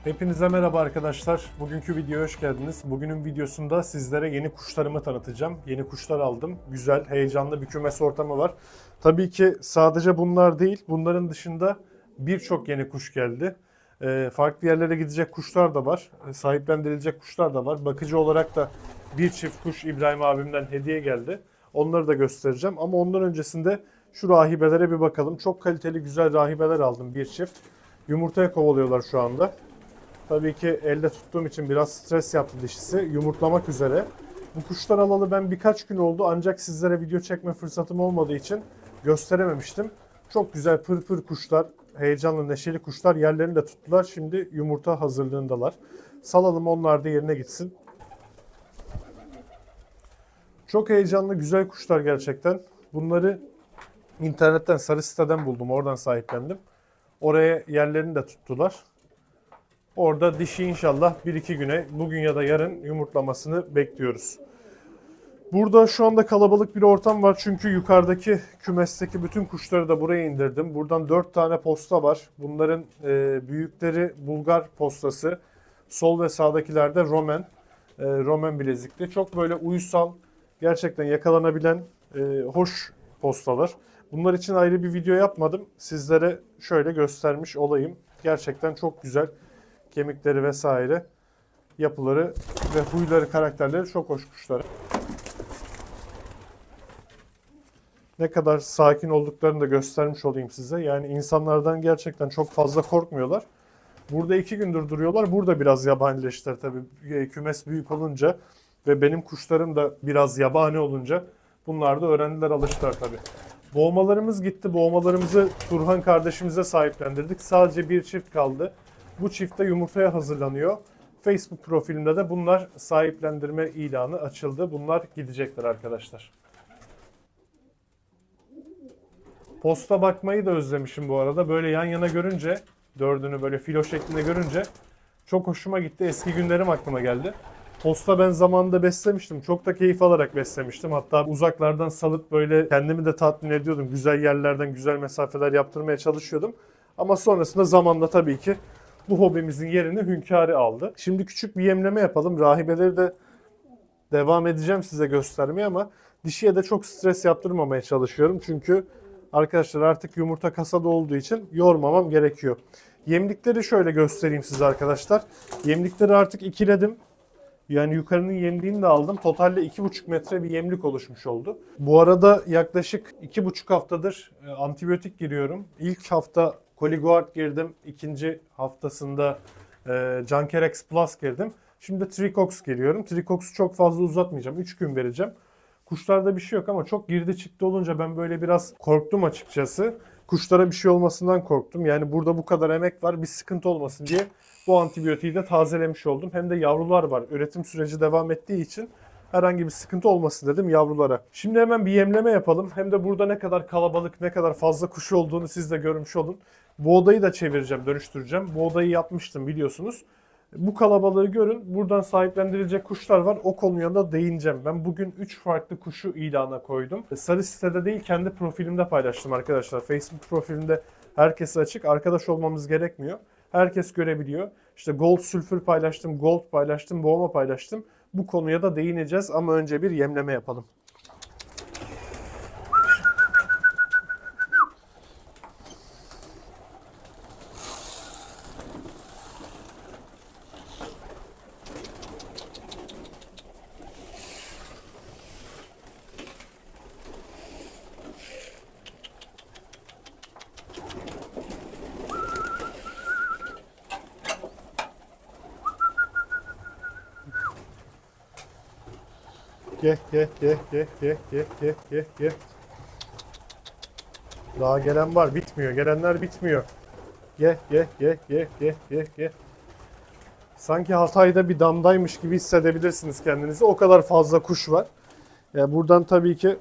Hepinize merhaba arkadaşlar. Bugünkü videoya hoş geldiniz. Bugünün videosunda sizlere yeni kuşlarımı tanıtacağım. Yeni kuşlar aldım. Güzel, heyecanlı bir kümes ortamı var. Tabii ki sadece bunlar değil. Bunların dışında birçok yeni kuş geldi. Farklı yerlere gidecek kuşlar da var. Sahiplendirilecek kuşlar da var. Bakıcı olarak da bir çift kuş İbrahim abimden hediye geldi. Onları da göstereceğim. Ama ondan öncesinde şu rahibelere bir bakalım. Çok kaliteli güzel rahibeler aldım bir çift. Yumurtaya kovalıyorlar şu anda. Tabii ki elde tuttuğum için biraz stres yaptı dişisi. Yumurtlamak üzere. Bu kuşlar alalı ben birkaç gün oldu ancak sizlere video çekme fırsatım olmadığı için gösterememiştim. Çok güzel pır kuşlar, heyecanlı neşeli kuşlar yerlerini de tuttular. Şimdi yumurta hazırlığındalar. Salalım onlar da yerine gitsin. Çok heyecanlı güzel kuşlar gerçekten. Bunları internetten, sarı siteden buldum. Oradan sahiplendim. Oraya yerlerini de tuttular. Orada dişi inşallah 1-2 güne, bugün ya da yarın yumurtlamasını bekliyoruz. Burada şu anda kalabalık bir ortam var çünkü yukarıdaki kümesteki bütün kuşları da buraya indirdim. Buradan 4 tane posta var. Bunların büyükleri Bulgar postası. Sol ve sağdakiler de Roman bilezikli. Çok böyle uysal, gerçekten yakalanabilen hoş postalar. Bunlar için ayrı bir video yapmadım. Sizlere şöyle göstermiş olayım. Gerçekten çok güzel. Kemikleri vesaire, yapıları ve huyları, karakterleri çok hoş kuşlar. Ne kadar sakin olduklarını da göstermiş olayım size. Yani insanlardan gerçekten çok fazla korkmuyorlar. Burada 2 gündür duruyorlar. Burada biraz yabanileştiler tabii. Kümes büyük olunca ve benim kuşlarım da biraz yabani olunca bunlar da öğrendiler, alıştılar tabii. Boğmalarımız gitti. Boğmalarımızı Turhan kardeşimize sahiplendirdik. Sadece bir çift kaldı. Bu çifte yumurtaya hazırlanıyor. Facebook profilimde de bunlar sahiplendirme ilanı açıldı. Bunlar gidecekler arkadaşlar. Posta bakmayı da özlemişim bu arada. Böyle yan yana görünce, dördünü böyle filo şeklinde görünce çok hoşuma gitti. Eski günlerim aklıma geldi. Posta ben zamanında beslemiştim. Çok da keyif alarak beslemiştim. Hatta uzaklardan salıp böyle kendimi de tatmin ediyordum. Güzel yerlerden güzel mesafeler yaptırmaya çalışıyordum. Ama sonrasında zamanla tabii ki bu hobimizin yerini hünkârı aldı. Şimdi küçük bir yemleme yapalım. Rahibeleri de devam edeceğim size göstermeye ama dişiye de çok stres yaptırmamaya çalışıyorum. Çünkü arkadaşlar artık yumurta kasada olduğu için yormamam gerekiyor. Yemlikleri şöyle göstereyim size arkadaşlar. Yemlikleri artık ikiledim. Yani yukarının yemliğini de aldım. Totalde 2,5 metre bir yemlik oluşmuş oldu. Bu arada yaklaşık 2,5 haftadır antibiyotik giriyorum. İlk hafta Coliguard girdim. İkinci haftasında Cankerex Plus girdim. Şimdi Tricox giriyorum. Tricox'u çok fazla uzatmayacağım. 3 gün vereceğim. Kuşlarda bir şey yok ama çok girdi çıktı olunca ben böyle biraz korktum açıkçası. Kuşlara bir şey olmasından korktum. Yani burada bu kadar emek var, bir sıkıntı olmasın diye bu antibiyotiği de tazelemiş oldum. Hem de yavrular var. Üretim süreci devam ettiği için herhangi bir sıkıntı olmasın dedim yavrulara. Şimdi hemen bir yemleme yapalım. Hem de burada ne kadar kalabalık, ne kadar fazla kuş olduğunu siz de görmüş olun. Bu odayı da çevireceğim, dönüştüreceğim. Bu odayı yapmıştım biliyorsunuz. Bu kalabalığı görün. Buradan sahiplendirilecek kuşlar var. O konuya da değineceğim. Ben bugün 3 farklı kuşu ilana koydum. Sarı sitede değil, kendi profilimde paylaştım arkadaşlar. Facebook profilimde herkese açık. Arkadaş olmamız gerekmiyor. Herkes görebiliyor. İşte gold sülfür paylaştım, gold paylaştım, boğma paylaştım. Bu konuya da değineceğiz ama önce bir yemleme yapalım. Gel. Daha gelen var, bitmiyor. Gelenler bitmiyor. Gel. Sanki Hatay'da bir damdaymış gibi hissedebilirsiniz kendinizi. O kadar fazla kuş var. Buradan tabii ki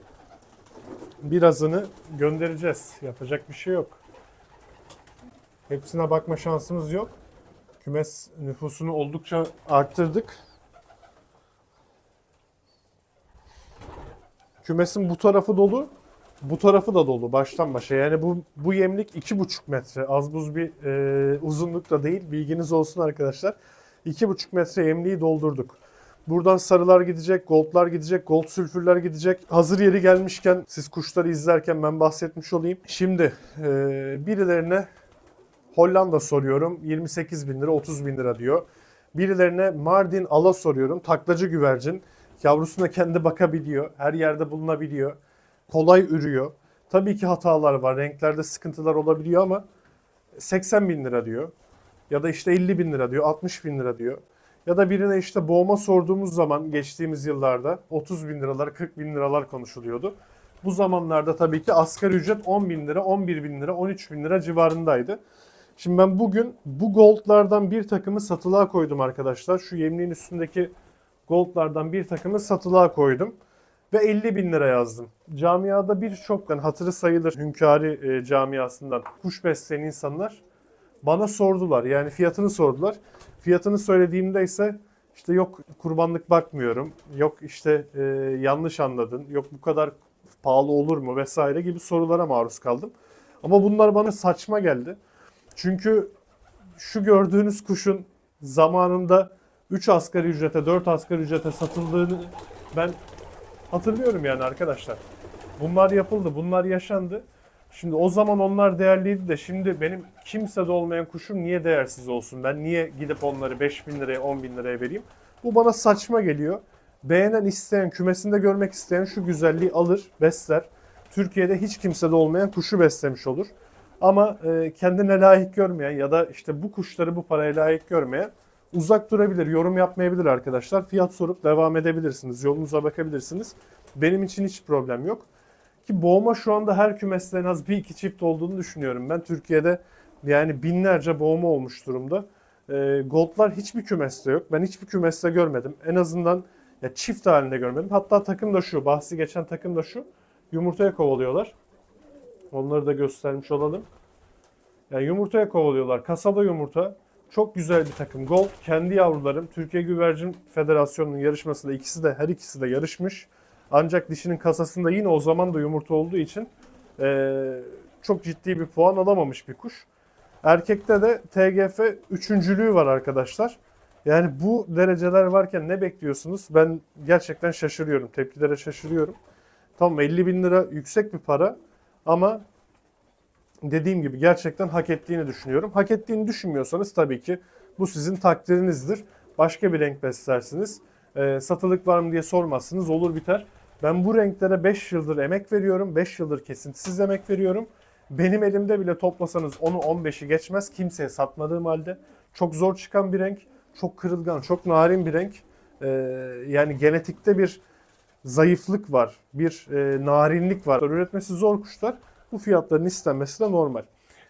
birazını göndereceğiz. Yapacak bir şey yok. Hepsine bakma şansımız yok. Kümes nüfusunu oldukça arttırdık. Kümesin bu tarafı dolu. Bu tarafı da dolu baştan başa. Yani bu yemlik 2,5 metre. Az buz bir uzunluk da değil. Bilginiz olsun arkadaşlar. 2,5 metre yemliği doldurduk. Buradan sarılar gidecek, goldlar gidecek, gold sülfürler gidecek. Hazır yeri gelmişken siz kuşları izlerken ben bahsetmiş olayım. Şimdi birilerine Hollanda soruyorum. 28 bin lira, 30 bin lira diyor. Birilerine Mardin ala soruyorum. Taklacı güvercin. Yavrusuna kendi bakabiliyor. Her yerde bulunabiliyor. Kolay ürüyor. Tabii ki hatalar var. Renklerde sıkıntılar olabiliyor ama 80 bin lira diyor. Ya da işte 50 bin lira diyor. 60 bin lira diyor. Ya da birine işte boğma sorduğumuz zaman geçtiğimiz yıllarda 30 bin liralar, 40 bin liralar konuşuluyordu. Bu zamanlarda tabii ki asgari ücret 10 bin lira, 11 bin lira, 13 bin lira civarındaydı. Şimdi ben bugün bu goldlardan bir takımı satılığa koydum arkadaşlar. Şu yemliğin üstündeki goldlardan bir takımı satılığa koydum. Ve 50 bin lira yazdım. Camiada birçoktan hatırı sayılır hünkârı camiasından kuş besleyen insanlar bana sordular. Yani fiyatını sordular. Fiyatını söylediğimde ise işte yok kurbanlık bakmıyorum. Yok işte yanlış anladın. Yok bu kadar pahalı olur mu vesaire gibi sorulara maruz kaldım. Ama bunlar bana saçma geldi. Çünkü şu gördüğünüz kuşun zamanında 3 asgari ücrete, 4 asgari ücrete satıldığını ben hatırlıyorum yani arkadaşlar. Bunlar yapıldı, bunlar yaşandı. Şimdi o zaman onlar değerliydi de şimdi benim kimsede olmayan kuşum niye değersiz olsun? Ben niye gidip onları 5 bin liraya, 10 bin liraya vereyim? Bu bana saçma geliyor. Beğenen, isteyen, kümesinde görmek isteyen şu güzelliği alır, besler. Türkiye'de hiç kimsede olmayan kuşu beslemiş olur. Ama kendine layık görmeyen ya da işte bu kuşları bu paraya layık görmeyen uzak durabilir, yorum yapmayabilir arkadaşlar. Fiyat sorup devam edebilirsiniz, yolunuza bakabilirsiniz. Benim için hiç problem yok. Ki boğma şu anda her kümeste en az bir iki çift olduğunu düşünüyorum. Ben Türkiye'de yani binlerce boğma olmuş durumda. Goldlar hiçbir kümeste yok. Ben hiçbir kümeste görmedim. En azından ya çift halinde görmedim. Hatta takım da şu, bahsi geçen takım da şu. Yumurtaya kovalıyorlar. Onları da göstermiş olalım. Yani yumurtaya kovalıyorlar. Kasada yumurta. Çok güzel bir takım. Gold kendi yavrularım. Türkiye Güvercin Federasyonu'nun yarışmasında her ikisi de yarışmış. Ancak dişinin kasasında yine o zaman da yumurta olduğu için çok ciddi bir puan alamamış bir kuş. Erkekte de TGF üçüncülüğü var arkadaşlar. Yani bu dereceler varken ne bekliyorsunuz? Ben gerçekten şaşırıyorum. Tepkilere şaşırıyorum. Tamam 50 bin lira yüksek bir para ama dediğim gibi gerçekten hak ettiğini düşünüyorum. Hak ettiğini düşünmüyorsanız tabii ki bu sizin takdirinizdir. Başka bir renk beslersiniz. Satılık var mı diye sormazsınız, olur biter. Ben bu renklere 5 yıldır emek veriyorum. 5 yıldır kesintisiz emek veriyorum. Benim elimde bile toplasanız 10'u 15'i geçmez. Kimseye satmadığım halde. Çok zor çıkan bir renk. Çok kırılgan, çok narin bir renk. Yani genetikte bir zayıflık var. Bir narinlik var. Üretmesi zor kuşlar. Bu fiyatların istenmesi de normal.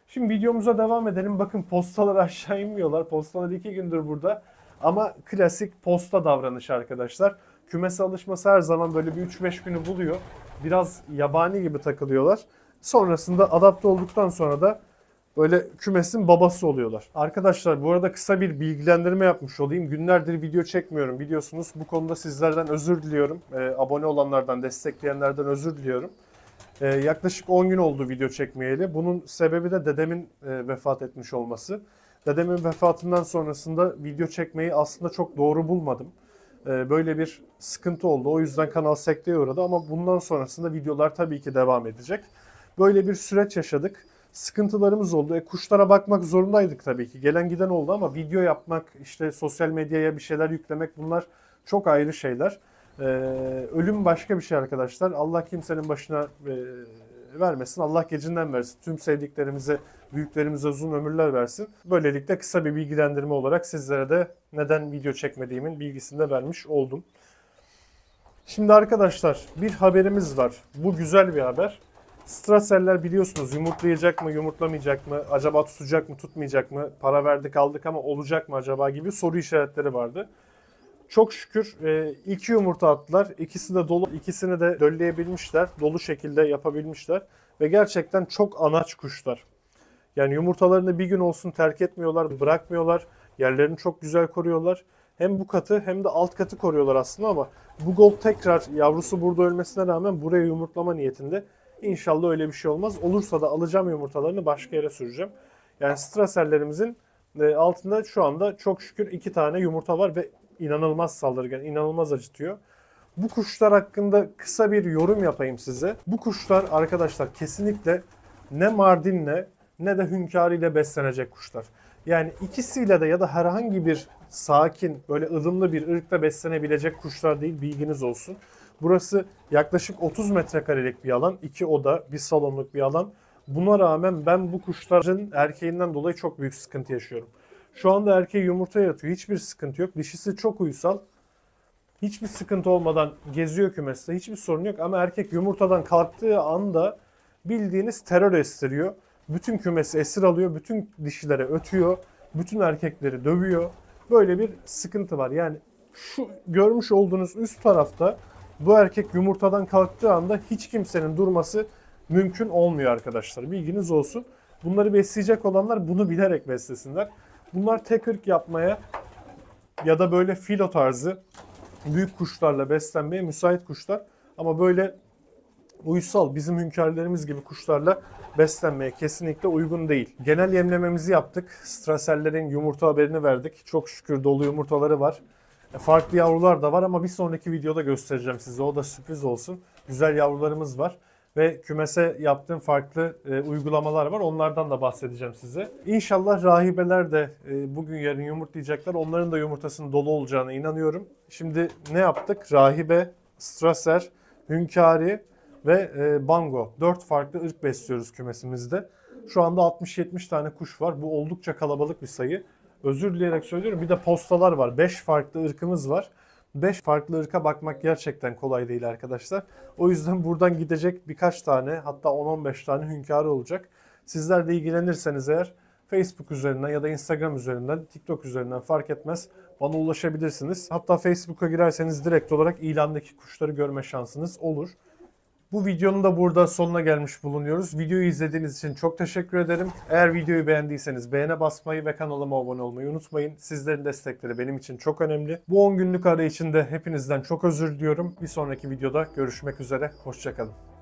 Şimdi videomuza devam edelim. Bakın postalar aşağı inmiyorlar. Postalar 2 gündür burada. Ama klasik posta davranışı arkadaşlar. Kümese alışması her zaman böyle bir 3-5 günü buluyor. Biraz yabani gibi takılıyorlar. Sonrasında adapte olduktan sonra da böyle kümesin babası oluyorlar. Arkadaşlar bu arada kısa bir bilgilendirme yapmış olayım. Günlerdir video çekmiyorum biliyorsunuz. Bu konuda sizlerden özür diliyorum. Abone olanlardan, destekleyenlerden özür diliyorum. Yaklaşık 10 gün oldu video çekmeyeli. Bunun sebebi de dedemin vefat etmiş olması. Dedemin vefatından sonrasında video çekmeyi aslında çok doğru bulmadım. Böyle bir sıkıntı oldu. O yüzden kanal sekteye uğradı ama bundan sonrasında videolar tabii ki devam edecek. Böyle bir süreç yaşadık. Sıkıntılarımız oldu. Kuşlara bakmak zorundaydık tabii ki. Gelen giden oldu ama video yapmak, işte sosyal medyaya bir şeyler yüklemek bunlar çok ayrı şeyler. Ölüm başka bir şey arkadaşlar. Allah kimsenin başına vermesin. Allah gecinden versin. Tüm sevdiklerimize, büyüklerimize uzun ömürler versin. Böylelikle kısa bir bilgilendirme olarak sizlere de neden video çekmediğimin bilgisini de vermiş oldum. Şimdi arkadaşlar bir haberimiz var. Bu güzel bir haber. Straseller biliyorsunuz yumurtlayacak mı, yumurtlamayacak mı, acaba tutacak mı, tutmayacak mı, para verdik aldık ama olacak mı acaba gibi soru işaretleri vardı. Çok şükür 2 yumurta attılar. İkisi de dolu. İkisini de dölleyebilmişler. Dolu şekilde yapabilmişler. Ve gerçekten çok anaç kuşlar. Yani yumurtalarını bir gün olsun terk etmiyorlar, bırakmıyorlar. Yerlerini çok güzel koruyorlar. Hem bu katı hem de alt katı koruyorlar aslında ama bu gold tekrar yavrusu burada ölmesine rağmen buraya yumurtlama niyetinde. İnşallah öyle bir şey olmaz. Olursa da alacağım yumurtalarını başka yere süreceğim. Yani straserlerimizin altında şu anda çok şükür 2 tane yumurta var ve inanılmaz saldırgan, inanılmaz acıtıyor. Bu kuşlar hakkında kısa bir yorum yapayım size. Bu kuşlar arkadaşlar kesinlikle ne Mardin'le ne de hünkârıyla beslenecek kuşlar. Yani ikisiyle de ya da herhangi bir sakin, böyle ılımlı bir ırkla beslenebilecek kuşlar değil, bilginiz olsun. Burası yaklaşık 30 metrekarelik bir alan, 2 oda, bir salonluk bir alan. Buna rağmen ben bu kuşların erkeğinden dolayı çok büyük sıkıntı yaşıyorum. Şu anda erkeği yumurtaya yatıyor, hiçbir sıkıntı yok. Dişisi çok uysal. Hiçbir sıkıntı olmadan geziyor kümeste. Hiçbir sorun yok ama erkek yumurtadan kalktığı anda bildiğiniz terör estiriyor. Bütün kümesi esir alıyor. Bütün dişilere ötüyor. Bütün erkekleri dövüyor. Böyle bir sıkıntı var. Yani şu görmüş olduğunuz üst tarafta bu erkek yumurtadan kalktığı anda hiç kimsenin durması mümkün olmuyor arkadaşlar. Bilginiz olsun. Bunları besleyecek olanlar bunu bilerek beslesinler. Bunlar tek ırk yapmaya ya da böyle filo tarzı büyük kuşlarla beslenmeye müsait kuşlar. Ama böyle uysal bizim hünkârlarımız gibi kuşlarla beslenmeye kesinlikle uygun değil. Genel yemlememizi yaptık. Straserlerin yumurta haberini verdik. Çok şükür dolu yumurtaları var. Farklı yavrular da var ama bir sonraki videoda göstereceğim size. O da sürpriz olsun. Güzel yavrularımız var. Ve kümese yaptığım farklı uygulamalar var. Onlardan da bahsedeceğim size. İnşallah rahibeler de bugün yarın yumurtlayacaklar. Onların da yumurtasının dolu olacağına inanıyorum. Şimdi ne yaptık? Rahibe, straser, hünkâri ve bango. 4 farklı ırk besliyoruz kümesimizde. Şu anda 60-70 tane kuş var. Bu oldukça kalabalık bir sayı. Özür dileyerek söylüyorum. Bir de postalar var. 5 farklı ırkımız var. 5 farklı ırka bakmak gerçekten kolay değil arkadaşlar. O yüzden buradan gidecek birkaç tane, hatta 10-15 tane hünkârı olacak. Sizler de ilgilenirseniz eğer Facebook üzerinden ya da Instagram üzerinden, TikTok üzerinden fark etmez bana ulaşabilirsiniz. Hatta Facebook'a girerseniz direkt olarak ilandaki kuşları görme şansınız olur. Bu videonun da burada sonuna gelmiş bulunuyoruz. Videoyu izlediğiniz için çok teşekkür ederim. Eğer videoyu beğendiyseniz beğene basmayı ve kanalıma abone olmayı unutmayın. Sizlerin destekleri benim için çok önemli. Bu 10 günlük ara içinde hepinizden çok özür diliyorum. Bir sonraki videoda görüşmek üzere. Hoşça kalın.